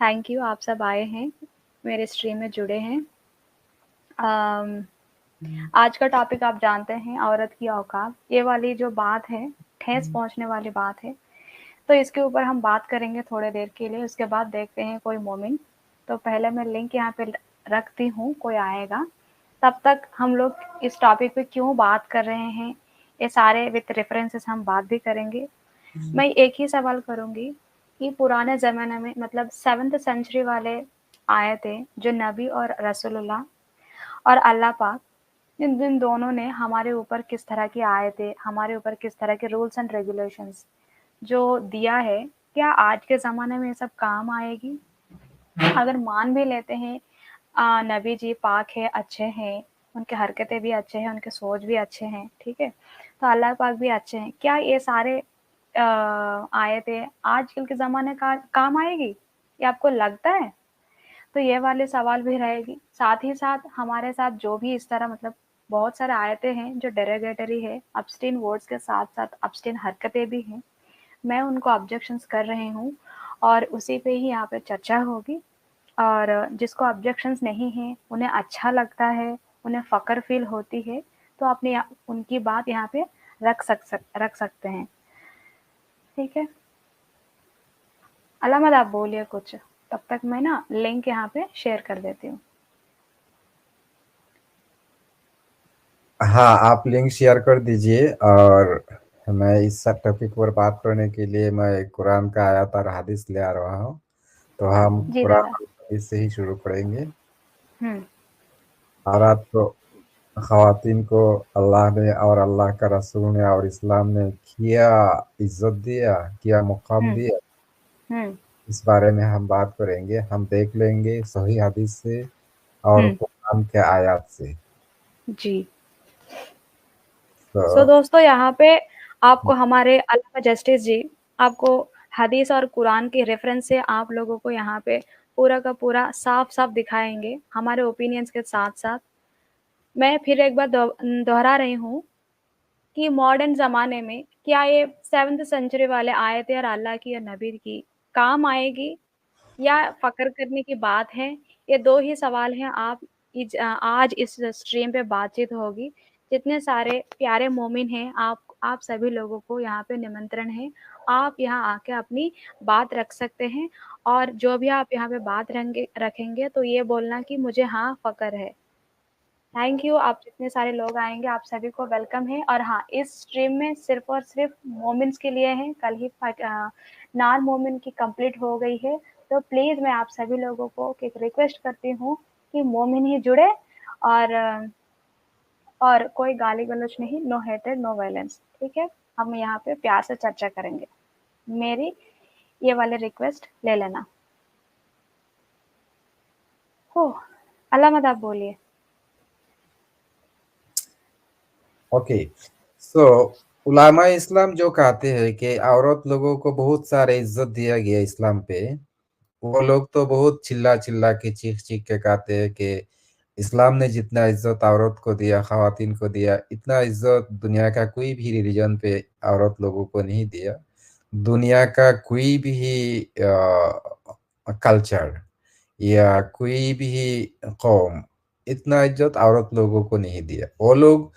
Thank you आप सब आए हैं, मेरे स्ट्रीम में जुड़े हैं। अम, आज का टॉपिक आप जानते हैं, औरत की औकात। ये वाली जो बात है, ठेस पहुँचने वाली बात है, तो इसके ऊपर हम बात करेंगे थोड़ी देर के लिए, उसके बाद देखते हैं कोई मोमिन। तो पहले मैं लिंक यहाँ पे रखती हूँ, कोई आएगा। तब तक हम लोग इस टॉपिक पे क्यों बात कर रहे हैं, ये सारे विथ रेफरेंसेस हम बात भी करेंगे। मैं एक ही सवाल करूँगी कि पुराने ज़माने में मतलब 7th सेंचुरी वाले आए थे, जो नबी और रसूलुल्लाह और अल्लाह पाक, इन दोनों ने हमारे ऊपर किस तरह की आयतें, हमारे ऊपर किस तरह के रूल्स एंड रेगुलेशंस जो दिया है, क्या आज के ज़माने में ये सब काम आएगी? अगर मान भी लेते हैं नबी जी पाक है, अच्छे हैं, उनके हरकतें भी अच्छे हैं, उनके सोच भी अच्छे हैं, ठीक है? तो अल्लाह पाक भी अच्छे हैं। क्या ये सारे आयतें आजकल के ज़माने का काम आएगी? ये आपको लगता है? तो ये वाले सवाल भी रहेगी। साथ ही साथ हमारे साथ जो भी इस तरह मतलब बहुत सारे आयतें हैं जो डेरोगेटरी है, ऑब्स्सीन वर्ड्स के साथ-साथ ऑब्स्सीन हरकतें भी हैं। मैं उनको ऑब्जेक्शंस कर रही हूँ और उसी पे ही यहाँ पे चर्चा होगी। और जिसको ऑब्जेक्शंस नहीं हैं, उन्हें अच्छा लगता है, उन्हें फ़क्र फ़ील होती है, तो अपने उनकी बात यहाँ पे रख सकते हैं। ठीक है? अलामत आप बोलिए कुछ, तब तक मैं ना लिंक यहाँ पे शेयर कर देती हूँ। हाँ, आप लिंक शेयर कर दीजिए। और मैं इस सब टॉपिक पर बात करने के लिए मैं कुरान का आयत और हदीस ले आ रहा हूँ। तो हम जी कुरान दादा। और हदीस से ही शुरू करेंगे। हुँ। औरत को, ख़वातीन को अल्लाह ने और अल्लाह का रसूल ने और इस्लाम ने किया इज़्ज़त दिया, किया मुक़ाम हुँ, दिया, हुँ, इस बारे में हम बात करेंगे। हम देख लेंगे सही हदीस से और हुँ, कुरान के आयत से। जी। तो दोस्तों यहाँ पे आपको हमारे अल्लामा जस्टिस जी आपको हदीस और कुरान के रेफरेंस से आप लोगों को यहाँ पे पूरा का पूरा साफ-साफ दिखाएँगे, हमारे ओपिनियंस के साथ-साथ। मैं फिर एक बार दोहरा रही हूँ कि मॉडर्न ज़माने में क्या ये 7th सेंचुरी वाले आयतें और अल्लाह की या नबी की काम आएगी या फ़क्र करने की बात है? ये 2 ही सवाल हैं। आज इस स्ट्रीम पे बातचीत होगी। जितने सारे प्यारे मोमिन हैं, आप सभी लोगों को यहाँ पे निमंत्रण है। आप यहाँ आके अपनी बात रख सकते हैं और जो भी आप यहाँ पे बात रखेंगे तो ये बोलना कि मुझे हाँ, फ़क्र है। थैंक यू, आप जितने सारे लोग आएँगे आप सभी को वेलकम है। और हाँ, इस स्ट्रीम में सिर्फ़ और सिर्फ़ मोमिन्स के लिए है। कल ही नॉन मोमिन की कंप्लीट हो गई है, तो प्लीज़ मैं आप सभी लोगों को एक रिक्वेस्ट करती हूँ कि मोमिन ही जुड़े और कोई गाली-गलौच नहीं, नो हेटेड, नो वायलेंस, ठीक है? हम यहाँ पे प्यार से चर्चा करेंगे। मेरी ये वाली रिक्वेस्ट ले लेना। ओह! अलामत आप बोलिए। ओके, सो उलामा इस्लाम जो कहते हैं कि औरत लोगों को बहुत सारे इज्जत दिया गया इस्लाम पे, वो लोग तो बहुत चिल्ला चिल्ला के चीख चीख के कहते हैं कि इस्लाम ने जितना इज्जत औरत को दिया, खवातीन को दिया, इतना इज्जत दुनिया का कोई भी रिलीजन पे औरत लोगों को नहीं दिया। दुनिया का कोई भी कल्चर या कोई भी कौम इतना इज्जत औरत लोगों को नहीं दिया। वो लोग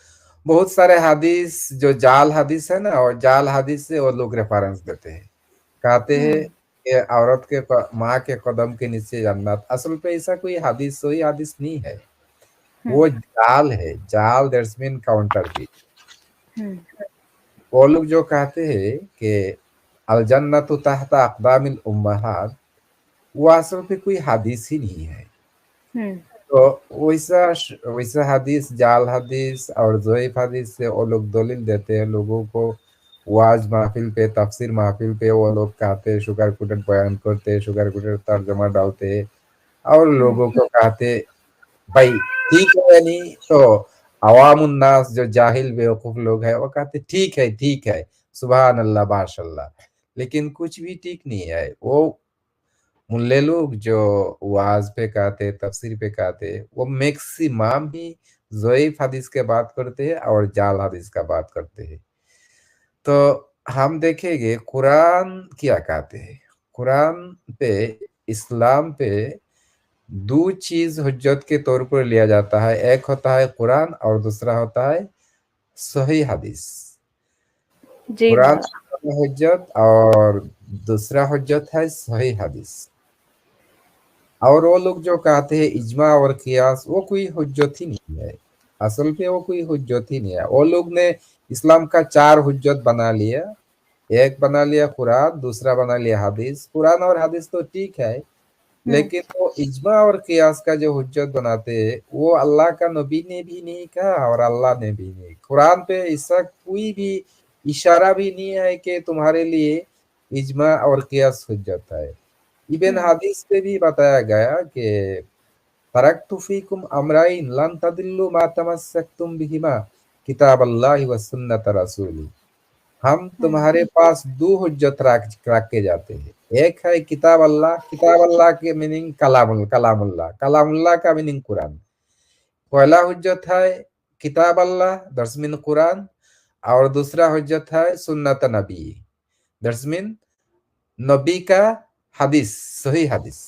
बहुत सारे हदीस जो जाल हदीस है ना, और जाल हदीस से वो लोग रेफरेंस देते हैं, कहते हैं हुँ, कि औरत के माँ के कदम के नीचे जन्नत। असल पे ऐसा कोई हदीस, सोई हदीस नहीं है, हुँ, वो जाल है। जाल दैट्स मीन काउंटरफीट। हुँ, वो लोग जो कहते हैं कि अल जन्नतु तहता अक़दामिल उम्महात, वो असल पे कोई हदीस ही नहीं है। हुँ, तो वैसा वैसा हदीस, जाल हदीस और ज़ईफ़ हदीस से वो लोग दलील देते हैं लोगों को। वाज महफिल पे, तफसीर महफिल पे वो लोग कहते हैं, शुगर कोटेड बयान करते हैं, शुगर कोटेड तर्जमा डालते हैं और हुँ, लोगों को कहते भाई ठीक है या नहीं। तो अवामुन नास जो जाहिल बेवकूफ लोग हैं वो कहते ठीक है, ठीक है, सुबहान अल्लाह माशाल्लाह। लेकिन कुछ भी ठीक नहीं है। वो मुल्ले लोग जो वाज पे कहते, तफसीर पे कहते, वो मैक्सिमम ही ज़ईफ़ हदीस के बात करते हैं और जाल हदीस का बात करते हैं। तो हम देखेंगे कुरान क्या कहते हैं। कुरान पे इस्लाम पे दो चीज हुज्जत के तौर पर लिया जाता है, एक होता है कुरान और दूसरा होता है सही हदीस। जी कुरान दादा। हुज्जत और दूसरा हुज्जत है सही हदीस। और वो लोग जो कहते हैं इजमा और कियास, वो कोई हुज्जत ही नहीं है। असल पे वो कोई हुज्जत ही नहीं है। वो लोग ने इस्लाम का चार हुज्जत बना लिया। एक बना लिया कुरान, दूसरा बना लिया हदीस। कुरान और हदीस तो ठीक है, हम्म। लेकिन वो इजमा और कियास का जो हुज्जत बनाते हैं, वो अल्लाह का नबी ने भी नहीं कहा और अल्लाह ने भी नहीं। कुरान पे इसका कोई भी इशारा भी नहीं है कि तुम्हारे लिए इजमा और कियास हुज्जत है। इबन हम्म। हदीस पे भी बताया गया कि तरक्तु फीकुम अमराइन लन तदिल्लु मा तमस्सक्तुम बिहिमा किताब अल्लाह व सुन्नत रसूली। हम हम्म। तुम्हारे पास दो हुज्जत रख के जाते हैं। एक है किताब अल्लाह, किताब अल्लाह के मीनिंग कलामुल्लाह, कलामुल्लाह का मीनिंग कुरान। पहला हुज्जत है किताब अल्लाह, दैट्स मीन कुरान। और दूसरा हुज्जत है सुन्नत नबी, दैट्स मीन नबी का हदीस, सही हदीस।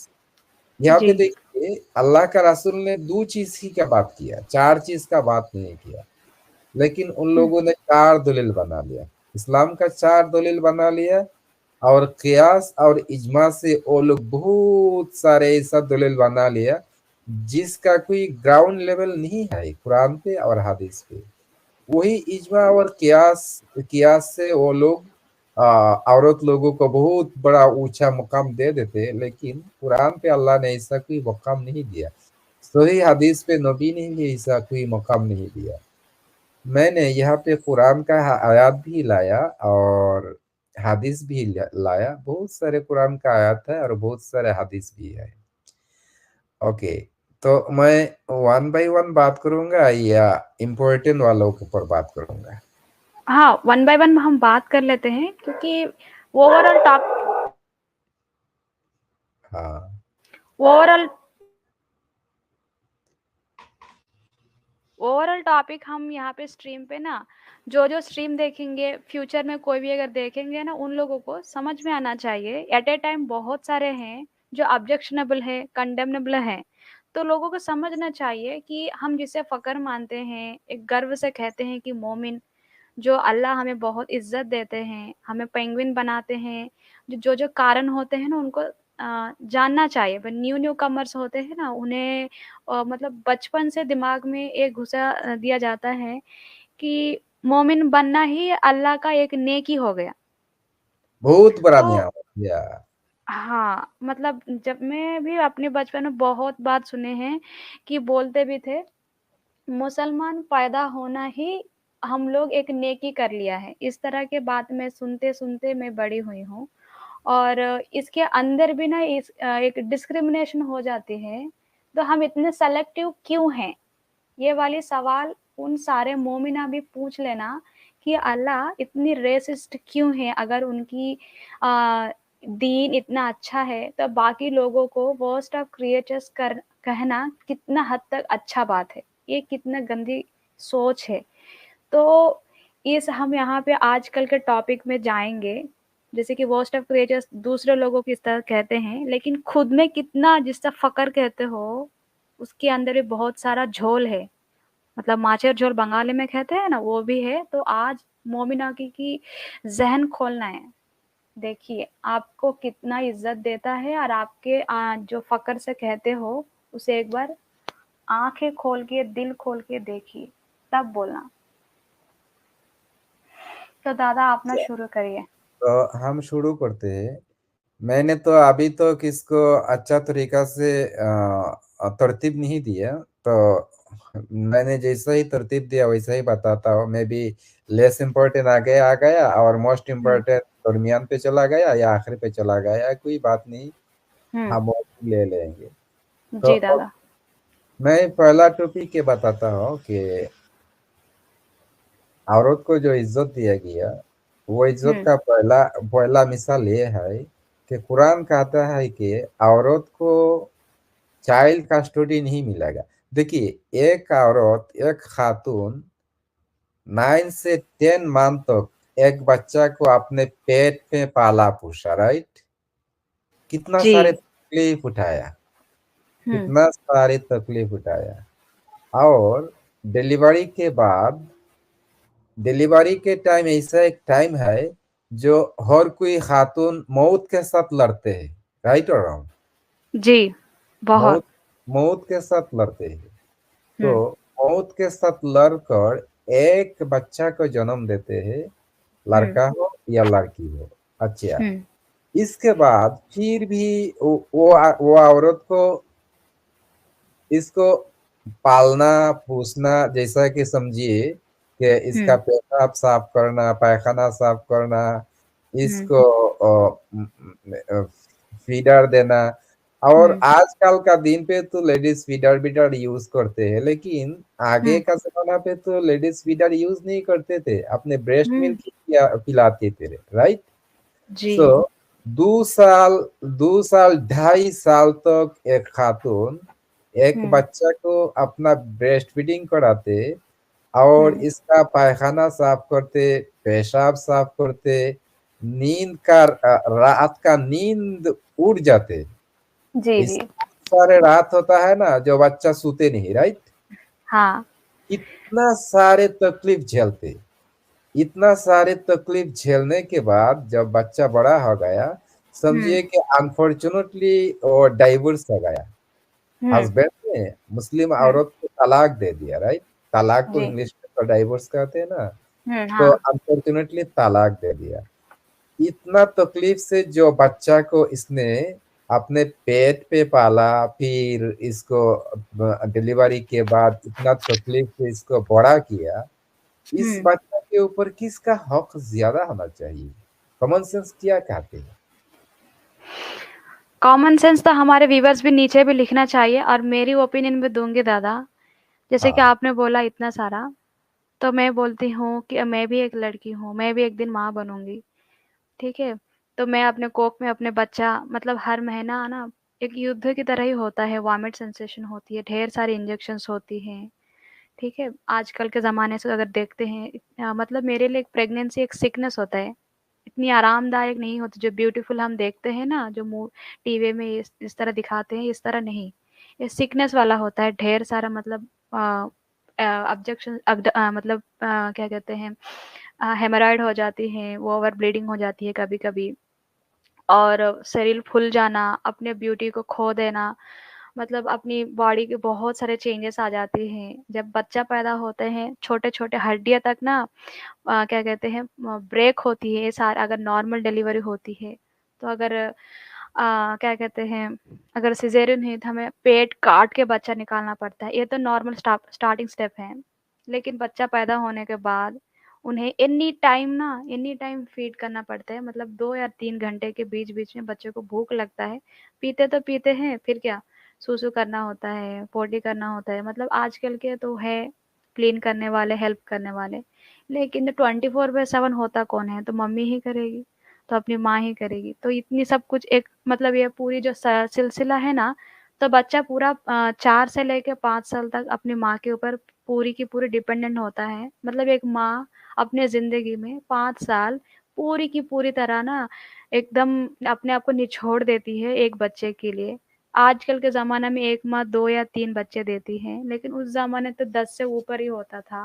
यहाँ पे जी। देखिए अल्लाह का रसूल ने दो चीज ही का बात किया, चार चीज का बात नहीं किया। लेकिन उन हम्म। लोगों ने चार दलील बना लिया, इस्लाम का चार दलील बना लिया। और कियास और इजमा से वो लोग बहुत सारे ऐसा दलील बना लिया जिसका कोई ग्राउंड लेवल नहीं है कुरान पे और हदीस पे। वही इजमा और कियास कियास से वो लोग औरत लोगों को बहुत बड़ा ऊंचा मुकाम दे देते। लेकिन कुरान पे अल्लाह ने ऐसा कोई मुकाम नहीं दिया, सही हदीस पे नबी ने भी ऐसा कोई मुकाम नहीं दिया। मैंने यहाँ पे कुरान का आयत भी लाया और हदीस भी लाया। बहुत सारे कुरान का आयत है और बहुत सारे हदीस भी है। ओके, तो मैं वन बाय वन बात करूंगा या इम्पोर्टेंट वालों के ऊपर बात करूंगा? हाँ, वन बाय वन हम बात कर लेते हैं क्योंकि ओवरऑल टॉप हाँ, ओवरऑल ओवरऑल टॉपिक हम यहाँ पे स्ट्रीम पे ना, जो स्ट्रीम देखेंगे फ्यूचर में कोई भी अगर देखेंगे ना, उन लोगों को समझ में आना चाहिए एट ए टाइम बहुत सारे हैं जो ऑब्जेक्शनेबल है, कंडेमनेबल है। तो लोगों को समझना चाहिए कि हम जिसे फ़क्र मानते हैं, एक गर्व से कहते हैं कि मोमिन, जो अल्लाह हमें बहुत इज्जत देते हैं, हमें पेंगुइन बनाते हैं, जो कारण होते हैं ना उनको जानना चाहिए। पर न्यू न्यू कमर्स होते हैं ना, उन्हें मतलब बचपन से दिमाग में एक घुसा दिया जाता है कि मोमिन बनना ही अल्लाह का एक नेकी हो गया। बहुत बड़ा तो नियामत या हाँ, मतलब जब मैं भी अपने बचपन में बहुत बात सुने हैं कि बोलते भी थे, मुसलमान पैदा होना ही हम लोग एक नेकी कर लिया है। इस तरह के बात मैं सुनते-सुनते मैं बड़ी हुई हूँ। और इसके अंदर भी ना एक डिस्क्रिमिनेशन हो जाती है। तो हम इतने सेलेक्टिव क्यों हैं? ये वाली सवाल उन सारे मोमिना भी पूछ लेना कि अल्लाह इतनी रेसिस्ट क्यों है? अगर उनकी अ, दीन इतना अच्छा है, तो बाकी लोगों को वर्स्ट ऑफ क्रिएचर्स कर कहना कितना हद तक अच्छा बात है। ये कितना गंदी सोच है। तो इस हम यहाँ पे आजकल के टॉपिक में जाएँगे, जैसे कि वर्स्ट ऑफ क्रिएचर्स दूसरे लोगों की इस तरह कहते हैं, लेकिन खुद में कितना जिससे फ़क्र कहते हो, उसके अंदर भी बहुत सारा झोल है। मतलब माचर झोल बंगाली में कहते हैं ना, वो भी है। तो आज मोमिना की ज़हन खोलना है। देखिए, आपको कितना इज़्ज़त देता है और आपके जो फ़क्र से कहते हो, उसे एक बार आँखें खोल के, दिल खोल के देखिए, तब बोलना। तो दादा आप ना शुरू करिए। तो हम शुरू करते हैं। मैंने तो अभी तो किसको अच्छा तरीका से तरतीब नहीं दिया, तो मैंने जैसा ही तरतीब दिया वैसा ही बताता हूँ। मैं भी लेस इम्पोर्टेंट आगे आ गया और मोस्ट हुँ, इम्पोर्टेंट दरमियान पे चला गया या आखिरी पे चला गया, कोई बात नहीं, हुँ। हम वो ले लेंगे। जी तो दादा। मैं पहला टॉपिक ये बताता हूँ कि औरत को जो इज्जत दिया गया, वो इज्जत हुँ, का पहला पहला मिसाल ये है कि कुरान कहता है कि औरत को चाइल्ड कस्टडी नहीं मिलेगा। देखिए, एक औरत, एक खातून 9 से 10 मंथ तक एक बच्चा को अपने पेट में पाला पोसा, राइट? कितना सारे जी। तकलीफ उठाया, हम्म। कितना सारे तकलीफ उठाया। और डिलीवरी के बाद, डिलीवरी के टाइम ऐसा एक टाइम है जो हर कोई खातून मौत के साथ लड़ते हैं, राइट और रॉन्ग? जी, बहुत। मौत, मौत के साथ लड़ते हैं। तो हम्म। मौत के साथ लड़कर एक बच्चा को जन्म देते हैं, हम्म। लड़का हो या लड़की हो। अच्छा, हम्म। इसके बाद फिर भी वो औरत को इसको पालना पोसना, जैसा कि समझिए कि इसका हम्म। पेशाब साफ करना, पैखाना साफ करना, हम्म। इसको फीडर देना। और हम्म। आजकल का दिन पे तो लेडीज फीडर बीडर यूज करते हैं, लेकिन आगे हम्म। का जमाना पे तो लेडीज फीडर यूज नहीं करते थे, अपने ब्रेस्ट हम्म। मिल्क पिलाते थे, राइट? जी। सो 2 साल, 2 साल 2.5 साल तक एक खातून एक हम्म। बच्चा को अपना ब्रेस्ट फीडिंग कराते, और हम्म। इसका पैखाना साफ करते, पेशाब साफ करते, नींद का रात का नींद उड़ जाते। जी। इस जी। सारे रात होता है ना जो बच्चा सोते नहीं, राइट? हाँ। इतना सारे तकलीफ झेलते, इतना सारे तकलीफ झेलने के बाद जब बच्चा बड़ा हो गया, हम्म। समझिए कि अनफॉर्चुनेटली वो डाइवोर्स हो गया। हम्म। हस्बैंड ने मुस्लिम हम्म। औरत को तलाक दे दिया, राइट? तलाक को जी। इंग्लिश में तो डाइवोर्स कहते हैं ना। तो हाँ। अनफॉर्चुनेटली तलाक दे दिया। इतना तकलीफ से जो बच्चा को इसने अपने पेट पे पाला, फिर इसको डिलीवरी के बाद इतना तकलीफ से इसको बड़ा किया, इस हम्म। बच्चा के ऊपर किसका हक ज्यादा होना चाहिए? कॉमन सेंस क्या कहते हैं? कॉमन सेंस तो हमारे व्यूवर्स भी नीचे भी लिखना चाहिए, और मेरी ओपिनियन भी दूंगी दादा। जैसे कि हाँ, आपने बोला इतना सारा, तो मैं बोलती हूँ कि मैं भी एक लड़की हूँ, मैं भी एक दिन माँ बनूंगी। ठीक है? तो मैं अपने कोख में अपने बच्चा, मतलब हर महीना ना एक युद्ध की तरह ही होता है, वॉमिट सेंसेशन होती है, ढेर सारी इंजेक्शंस होती हैं। ठीक है? आजकल के ज़माने से अगर देखते हैं, मतलब मेरे लिए एक प्रेगनेंसी एक सिकनेस होता है। इतनी आरामदायक नहीं होती जो ब्यूटीफुल हम देखते हैं ना, जो मुँह टीवी में इस तरह दिखाते हैं, इस तरह नहीं। ये सिकनेस वाला होता है, ढेर सारा मतलब ऑब्जेक्शन मतलब क्या कहते हैं, हेमरॉइड हो जाती हैं, वो ओवर ब्लीडिंग हो जाती है कभी-कभी, और शरीर फूल जाना, अपने ब्यूटी को खो देना, मतलब अपनी बॉडी के बहुत सारे चेंजेस आ जाते हैं। जब बच्चा पैदा होते हैं, छोटे-छोटे हड्डियाँ तक ना क्या कहते हैं ब्रेक होती है, सारा अगर नॉर्मल डिलीवरी होती है। तो अगर क्या कहते हैं, अगर सिज़ेरियन है तो हमें पेट काट के बच्चा निकालना पड़ता है। ये तो नॉर्मल स्टार्टिंग स्टेप है। लेकिन बच्चा पैदा होने के बाद उन्हें एनी टाइम फ़ीड करना पड़ता है, मतलब 2 या 3 घंटे के बीच-बीच में बच्चे को भूख लगता है। पीते तो पीते हैं, फिर क्या सूसू करना होता है, पोटी करना होता है, मतलब आजकल के तो है क्लीन करने वाले, हेल्प करने वाले। लेकिन 24/7 होता कौन है? तो मम्मी ही करेगी, तो अपनी माँ ही करेगी। तो इतनी सब कुछ एक मतलब ये पूरी जो सिलसिला है ना, तो बच्चा पूरा 4 से लेके 5 साल तक अपनी माँ के ऊपर पूरी की पूरी डिपेंडेंट होता है। मतलब एक माँ अपने ज़िंदगी में 5 साल पूरी की पूरी तरह ना एकदम अपने आप को निछोड़ देती है एक बच्चे के लिए। आजकल के ज़माने में एक माँ 2 या 3 बच्चे देती है, लेकिन उस ज़माने तो 10 से ऊपर ही होता था।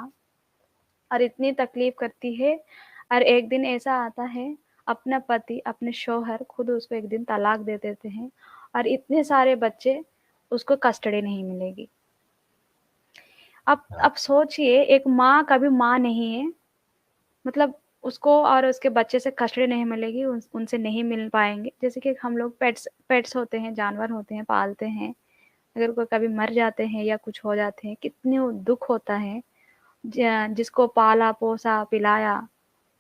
और इतनी तकलीफ करती है, और एक दिन ऐसा आता है, अपना पति, अपने शौहर खुद उसको एक दिन तलाक दे देते हैं, और इतने सारे बच्चे उसको कस्टडी नहीं मिलेगी। हाँ, अब सोचिए, एक माँ कभी माँ नहीं है, मतलब उसको और उसके बच्चे से कस्टडी नहीं मिलेगी, उनसे नहीं मिल पाएंगे। जैसे कि हम लोग पेट्स पेट्स होते हैं, जानवर होते हैं, पालते हैं, अगर कोई कभी मर जाते हैं या कुछ हो जाते हैं, कितनी दुख होता है। जिसको पाला पोसा पिलाया,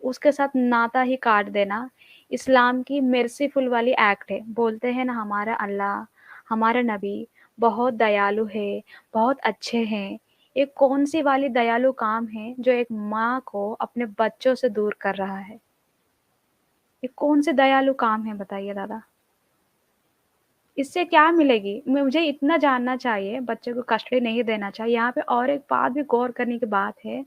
उसके साथ नाता ही काट देना, इस्लाम की मेर्सीफुल वाली एक्ट है। बोलते हैं ना, हमारा अल्लाह, हमारा नबी बहुत दयालु है, बहुत अच्छे हैं। ये कौन सी वाली दयालु काम है जो एक माँ को अपने बच्चों से दूर कर रहा है? ये कौन से दयालु काम है, बताइए दादा? इससे क्या मिलेगी? मुझे इतना जानना चाहिए, बच्चे को कस्टडी नहीं देना चाहिए। यहाँ पे और एक बात भी गौर करने की बात है,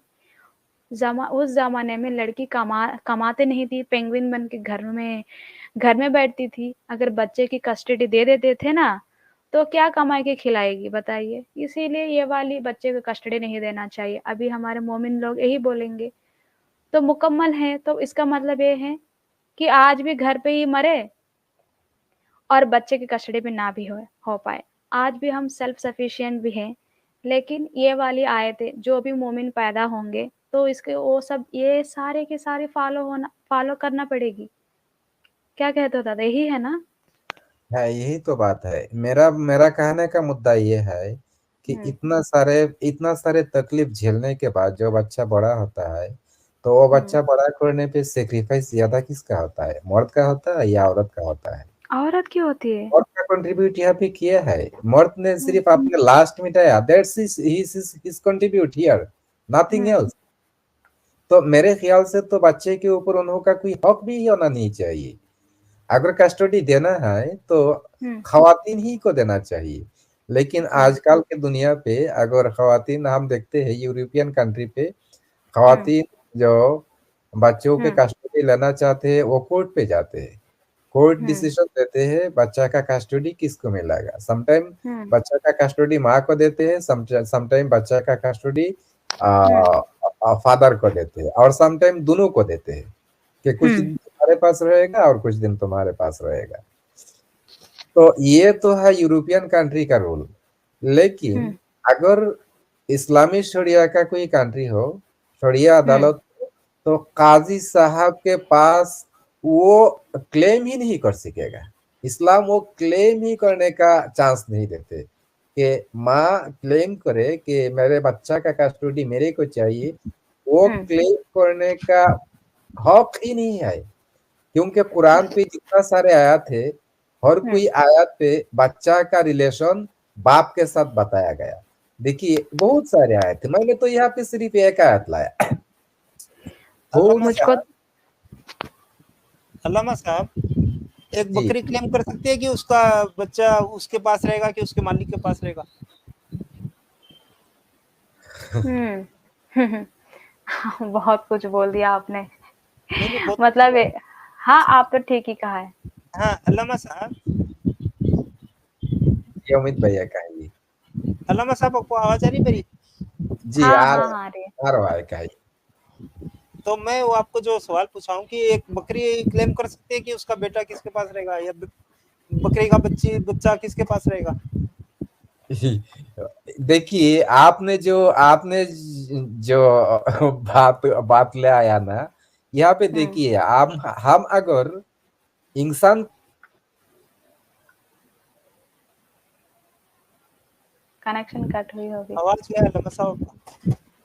उस ज़माने में लड़की कमाते नहीं थी, पेंगुइन बन के घर में बैठती थी। अगर बच्चे की कस्टडी दे देते थे ना, तो क्या कमा के खिलाएगी बताइए? इसीलिए ये वाली बच्चे को कस्टडी नहीं देना चाहिए। अभी हमारे मोमिन लोग यही बोलेंगे, तो मुकम्मल है, तो इसका मतलब ये है कि आज भी घर पे ही मरे और बच्चे की कस्टडी में ना भी हो पाए। आज भी हम सेल्फ सफिशिएंट भी हैं, लेकिन ये वाली आयतें जो भी मोमिन पैदा होंगे, तो इसके वो सब ये सारे के सारे फॉलो करना पड़ेगी। क्या कहते हो दादा, यही है ना? है, यही तो बात है। मेरा मेरा कहने का मुद्दा ये है कि हुँ, इतना सारे तकलीफ झेलने के बाद जो बच्चा बड़ा होता है, तो वो हुँ। बच्चा बड़ा करने पे सेक्रीफाइस ज्यादा किसका होता है, मर्द का होता है या औरत का होता है? औरत की होती है। मर्द का कंट्रीब्यूट यहाँ पे किया है। मर्द ने हुँ, सिर्फ अपने लास्ट मिटाया, that's his contribute here, nothing hmm, else. तो मेरे ख्याल से तो बच्चे के ऊपर उनका कोई हक भी होना नहीं चाहिए। अगर कस्टडी देना है तो हुँ, खवातीन ही को देना चाहिए। लेकिन हुँ, आजकल के दुनिया पे अगर खवातीन, हम देखते हैं यूरोपियन कंट्री पे, हुँ, खवातीन जो बच्चों के हुँ, कस्टडी लेना चाहते हैं वो कोर्ट पे जाते हैं। कोर्ट हुँ, डिसीजन देते हैं बच्चा का कस्टडी किसको मिलेगा। समटाइम हुँ, बच्चा का कस्टडी माँ को देते हैं, समटाइम बच्चा का कस्टडी हुँ, फादर को देते हैं, और समटाइम दोनों को देते हैं कि कुछ हुँ, दिन तुम्हारे पास रहेगा और कुछ दिन तुम्हारे पास रहेगा। तो ये तो है यूरोपियन कंट्री का रूल। लेकिन हुँ, अगर इस्लामी शरिया का कोई कंट्री हो, शरिया हुँ, अदालत हो, तो काजी साहब के पास वो क्लेम ही नहीं कर सकेगा। इस्लाम वो क्लेम ही करने का चांस नहीं देते कि माँ क्लेम करे कि मेरे बच्चा का कस्टडी मेरे को चाहिए। वो हुँ, क्लेम करने का हक ही नहीं है, क्योंकि कुरान पे जितना सारे आयत है, हर हुँ। कोई आयत पे बच्चा का रिलेशन बाप के साथ बताया गया। देखिए बहुत सारे आयत है, मैंने तो यहाँ पे सिर्फ एक आयत लाया। बहुत अल्लामा मुझको साहब, अल्लामा साहब, एक जी। बकरी क्लेम कर सकती है कि उसका बच्चा उसके पास रहेगा कि उसके मालिक के पास रहेगा? हुँ। बहुत कुछ बोल दिया आपने। नहीं नहीं, बहुत अच्छी मतलब बात। हाँ, आप तो ठीक ही कहा है। हाँ अल्लामा साहब, ये उम्मीद भैया कहेंगे। अल्लामा साहब आपको आवाज आ रही मेरी? जी हाँ, हाँ, हाँ, अरे! आ रहा है कहेंगे। तो मैं वो आपको जो सवाल पूछा हूँ कि एक बकरी क्लेम कर सकती है कि उसका बेटा किसके पास रहेगा, या बकरी का बच्चा किसके पास रहेगा? देखिए आपने जो बात बात ले आया ना, यहाँ पे हुँ, देखिए, हम अगर इंसान कनेक्शन कट हुई होगी। आवाज में अल्लामा साहब।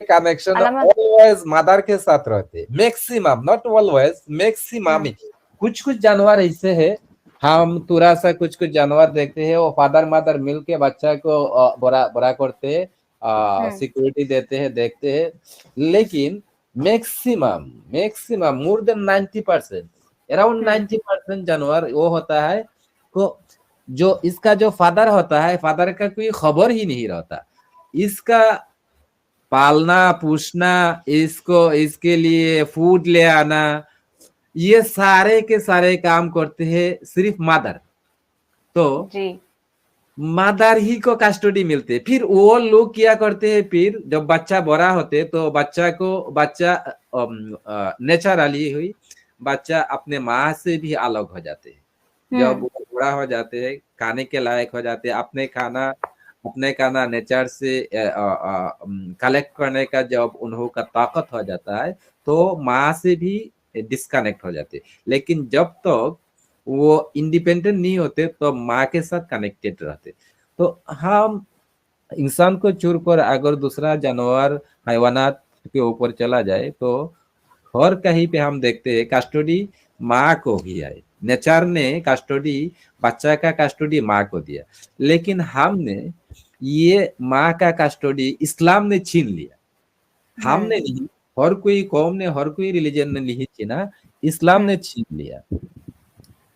कनेक्शन अलामा ऑलवेज मदर के साथ रहते, मैक्सिमम, नॉट ऑलवेज, मैक्सिमम। हुँ, कुछ कुछ जानवर ऐसे है, हम थोड़ा सा कुछ कुछ जानवर देखते हैं, वो फादर मदर मिलके बच्चा को बड़ा बड़ा करते, हुँ, सिक्योरिटी देते हैं, देखते हैं। लेकिन maximum maximum more than 90%, around हुँ, 90% जानवर वो होता है को जो इसका जो फादर होता है, फादर का कोई खबर ही नहीं रहता। इसका पालना पोसना, इसको इसके लिए फूड ले आना, ये सारे के सारे काम करते हैं सिर्फ मदर। तो जी। मदर ही को कस्टडी मिलते, फिर वो लोग क्या करते हैं, फिर जब बच्चा बड़ा होते तो बच्चा नेचुरली हुई बच्चा अपने माँ से भी अलग हो जाते हैं। जब हुँ, वो बड़ा हो जाते हैं, खाने के लायक हो जाते हैं, अपने खाना नेचर से कलेक्ट करने का जब उन्हों का ताकत हो जाता है, तो माँ से भी डिस्कनेक्ट हो जाते हैं। लेकिन जब तक वो इंडिपेंडेंट नहीं होते तो माँ के साथ कनेक्टेड रहते। तो हम इंसान को छोड़कर अगर दूसरा जानवर हैवानात के ऊपर चला जाए, तो हर कहीं पे हम देखते हैं कस्टडी माँ को ही है। नेचर ने कस्टडी, बच्चा का कस्टडी माँ को दिया, लेकिन हमने ये माँ का कस्टडी इस्लाम ने छीन लिया। हुँ, हमने नहीं, हर कोई कौम ने, हर कोई रिलीजन ने नहीं छीना, इस्लाम हुँ, ने छीन लिया।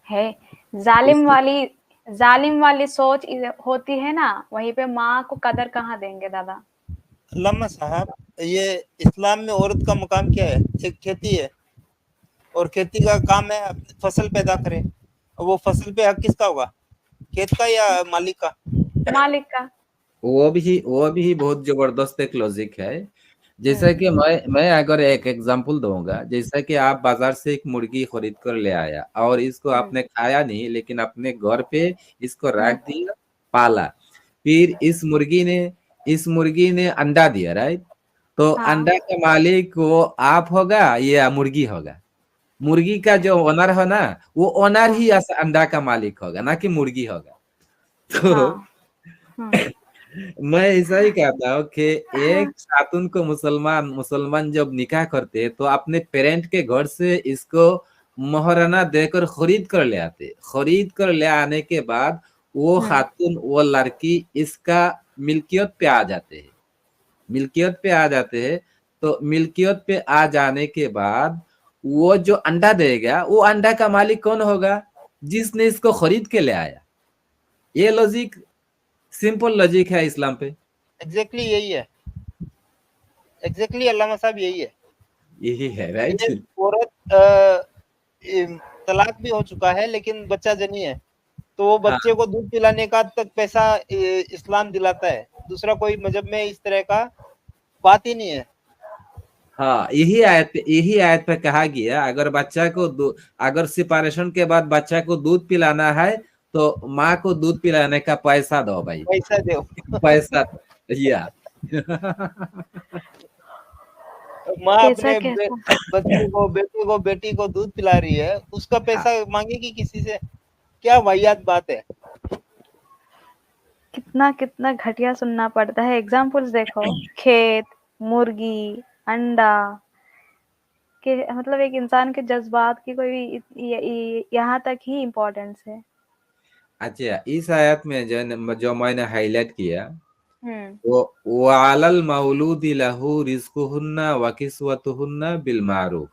है। इस ज़ालिम वाली सोच होती है ना, वहीं पे माँ को कदर कहाँ देंगे दादा? अल्लामा साहब, ये इस्लाम में औरत का मकाम क्या है? एक खेती है, और खेती का काम है फसल पैदा करे। वो फसल पे हक किसका होगा? खेत का या मालिक का? मालिक का। वो भी बहुत जबरदस्त एक लॉजिक है। जैसा कि मैं अगर एक एग्जांपल दूंगा, जैसा कि आप बाजार से एक मुर्गी खरीद कर ले आया और इसको आपने खाया नहीं, लेकिन अपने घर पे इसको रख दिया, पाला, फिर इस मुर्गी ने अंडा दिया, राइट? तो अंडा का मालिक वो आप होगा या मुर्गी होगा? मुर्गी का जो ओनर हो ना, वो ओनर ही अंडा का मालिक होगा, ना कि मुर्गी होगा। तो मैं ऐसा ही कहता हूँ कि एक खातून को मुसलमान जब निकाह करते हैं तो अपने पेरेंट के घर से इसको मोहराना देकर खरीद कर ले आते। खरीद कर ले आने के बाद वो खातून, वो लड़की इसका मिल्कियत पे आ जाते हैं। मिल्कियत पे आ जाते हैं तो मिल्कियत पे आ जाने के बाद वो जो अंडा देगा, वो अंडा का मालिक कौन होगा? जिसने इसको खरीद के ले आया। ये लॉजिक, सिंपल लॉजिक है इस्लाम पे। एग्जैक्टली यही है, एग्जैक्टली अल्लामा साहब यही है, यही है, राइट? औरत तलाक भी हो चुका है लेकिन बच्चा जनी है, तो वो बच्चे को दूध पिलाने का तक पैसा इस्लाम दिलाता है। दूसरा कोई मजहब में इस तरह का बात ही नहीं है। हाँ, यही आयत पे कहा गया, अगर सेपरेशन के बाद बच्चा को दूध पिलाना है तो माँ को दूध पिलाने का पैसा दो भाई, पैसा दो। पैसा या माँ अपने बच्चे को, बेटे को, बेटी को दूध पिला रही है, उसका पैसा मांगेगी किसी से? क्या वाहियात बात है। कितना कितना घटिया सुनना पड़ता है। एग्जाम्पल्स देखो, खेत, मुर्गी, अंडा के, मतलब एक इंसान के जज्बात की कोई यहाँ तक ही इम्पोर्टेंस है। अच्छा, इस आयत में जो मैंने हाईलाइट किया, वो वालल मौलूदी लहू रिज़्कुहुन्ना व किस्वतुहुन्ना बिल मारूफ,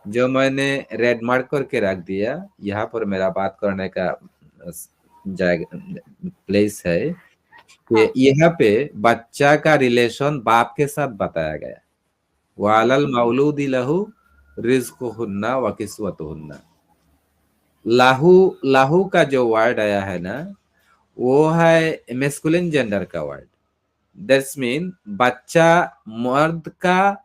जो मैंने रेड मार्क करके रख दिया, यहाँ पर मेरा बात करने का प्लेस है कि यहाँ पे बच्चा का रिलेशन बाप के साथ बताया गया। वालल मौलूदी लहू रिज़्कुहुन्ना व किस्वतुहुन्ना। लाहू का जो वर्ड आया है ना, वो है मेस्कुलिन जेंडर का वर्ड। दैट्स मीन बच्चा मर्द का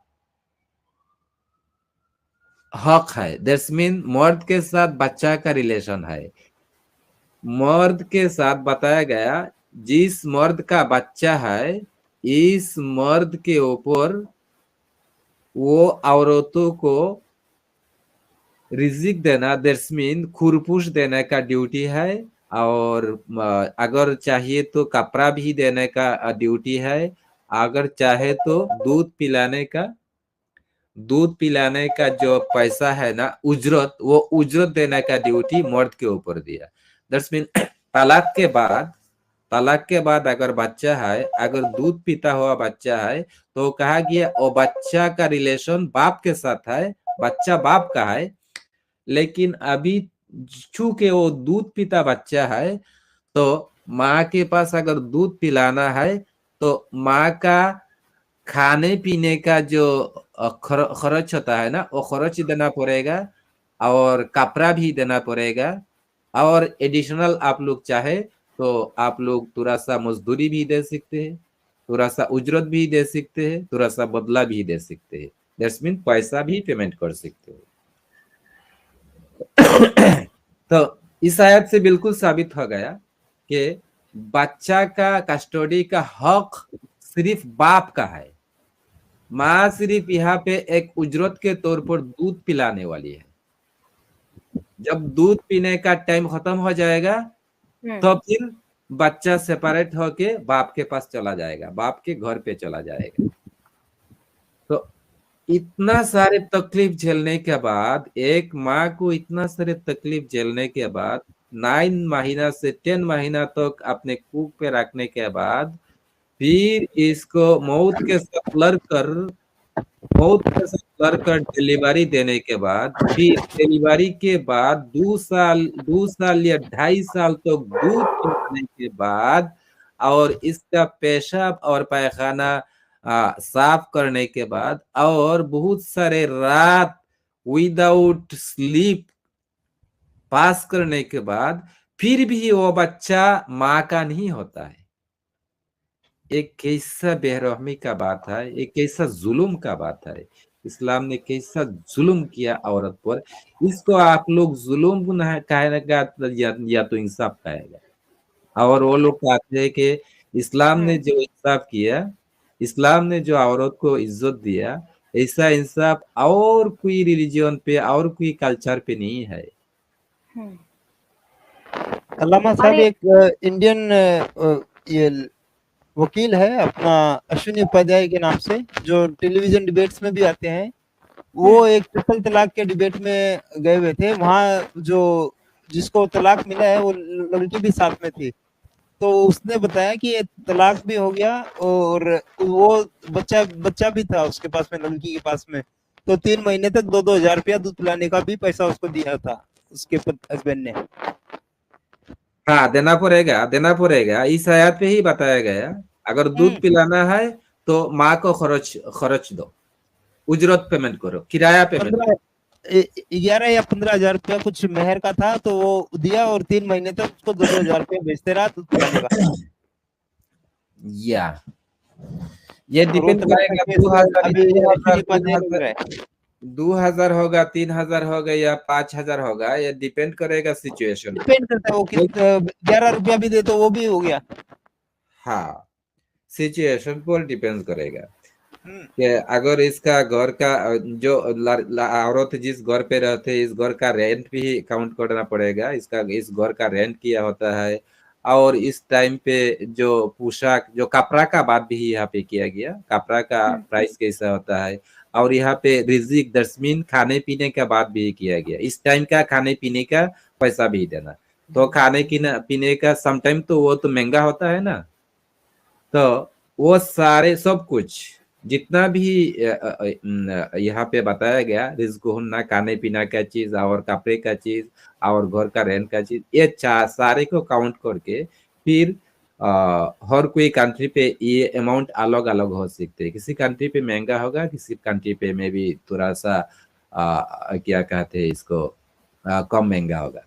हक है। दैट्स मीन मर्द के साथ बच्चा का रिलेशन है। मर्द के साथ बताया गया, जिस मर्द का बच्चा है, इस मर्द के ऊपर वो औरतों को रिजिक देना, दैट्स मीन खुरपुश देने का ड्यूटी है, और अगर चाहिए तो कपड़ा भी देने का ड्यूटी है, अगर चाहे तो दूध पिलाने का जो पैसा है ना, उजरत, वो उजरत देने का ड्यूटी मर्द के ऊपर दिया। दैट्स मीन तलाक के बाद अगर बच्चा है, अगर दूध पीता हुआ बच्चा है, तो कहा गया वो बच्चा का रिलेशन बाप के साथ है, बच्चा बाप का है। लेकिन अभी चूंकि वो दूध पीता बच्चा है, तो माँ के पास अगर दूध पिलाना है तो माँ का खाने पीने का जो खर्च होता है ना, वो खर्च देना पड़ेगा, और कपड़ा भी देना पड़ेगा, और एडिशनल आप लोग चाहे तो आप लोग थोड़ा सा मजदूरी भी दे सकते हैं, थोड़ा सा उजरत भी दे सकते हैं, थोड़ा सा बदला भी दे सकते हैं। दैट्स मीन पैसा भी पेमेंट कर सकते हो। तो इस आयत से बिल्कुल साबित हो गया कि बच्चा का कस्टडी का हक सिर्फ बाप का है। माँ सिर्फ यहाँ पे एक उजरत के तौर पर दूध पिलाने वाली है। जब दूध पीने का टाइम खत्म हो जाएगा तो फिर बच्चा सेपरेट होके बाप के पास चला जाएगा, बाप के घर पे चला जाएगा। तो इतना सारे तकलीफ झेलने के बाद, एक माँ को इतना सारे तकलीफ झेलने के बाद, 9 महीना से 10 महीना तक अपने कुक पे रखने के बाद, फिर इसको मौत के साथ लड़कर डिलीवरी देने के बाद, फिर डिलीवरी के बाद 2 साल या 2.5 साल तक दूध पिलाने के बाद, और इसका पेशाब और पैखाना साफ करने के बाद और बहुत सारे रात विदाउट स्लीप पास करने के बाद फिर भी वो बच्चा माँ का नहीं होता है। एक कैसा बेरहमी का बात है, एक कैसा जुल्म का बात है। इस्लाम ने कैसा जुल्म किया औरत पर। इसको आप लोग जुल्म गुनाह कहेगा या तो इंसाफ कहेगा। और वो लोग कहते हैं कि इस्लाम ने जो इंसाफ किया, इस्लाम ने जो औरत को इज्जत दिया, ऐसा इंसाफ और कोई रिलीजन पे और कोई कल्चर पे नहीं है। अल्लामा साहब अरे एक इंडियन ये वकील है अपना अश्विनी उपाध्याय के नाम से, जो टेलीविजन डिबेट्स में भी आते हैं। वो एक ट्रिपल तलाक के डिबेट में गए हुए थे। वहां जो जिसको तलाक मिला है वो लड़की भी साथ में थी। तो उसने बताया कि ये तलाक भी हो गया और वो बच्चा भी था उसके पास में, लड़की के पास में। तो 3 महीने तक 2-2 हजार रुपया दूध पिलाने का भी पैसा उसको दिया था उसके हस्बैंड ने। हाँ, देना पड़ेगा। इस आयत पे ही बताया गया, अगर दूध पिलाना है तो माँ को खर्च दो, उजरत पेमेंट करो, किराया पेमेंट करो। 11 या 15 हजार रुपया कुछ मेहर का था, तो वो दिया और 3 महीने तक उसको 2-2 हजार रुपया भेजते रहा दूध पिलाने का। या ये डिपेंड करेगा 2000 होगा, 3000 होगा या 5000 होगा, ये डिपेंड करेगा सिचुएशन। डिपेंड करता है वो कितना, 11 रुपया भी दे तो वो भी हो गया। हाँ, सिचुएशन पर डिपेंड करेगा कि अगर इसका घर का जो औरत जिस घर पे रहते हैं, इस घर का रेंट भी काउंट करना पड़ेगा। इस घर का रेंट किया होता है, और इस टाइम पे जो पोशाक, जो कपड़ा का बात भी यहाँ पे किया गया, कपड़ा का प्राइस कैसा होता है। और यहाँ पे रिजिक दरस्मीन खाने पीने का बात भी किया गया। इस टाइम का खाने पीने का पैसा भी देना। तो खाने पीने का समटाइम तो वो तो महंगा होता है ना, तो वो सारे सब कुछ जितना भी यहाँ पे बताया गया, रिस्क होना, खाने पीना का चीज और कपड़े का चीज और घर का रेंट का चीज, ये सारे को काउंट करके फिर हर कोई कंट्री पे ये अमाउंट अलग अलग हो सकते हैं। किसी कंट्री पे महंगा होगा, किसी कंट्री पे में भी थोड़ा सा क्या कहते हैं इसको, कम महंगा होगा।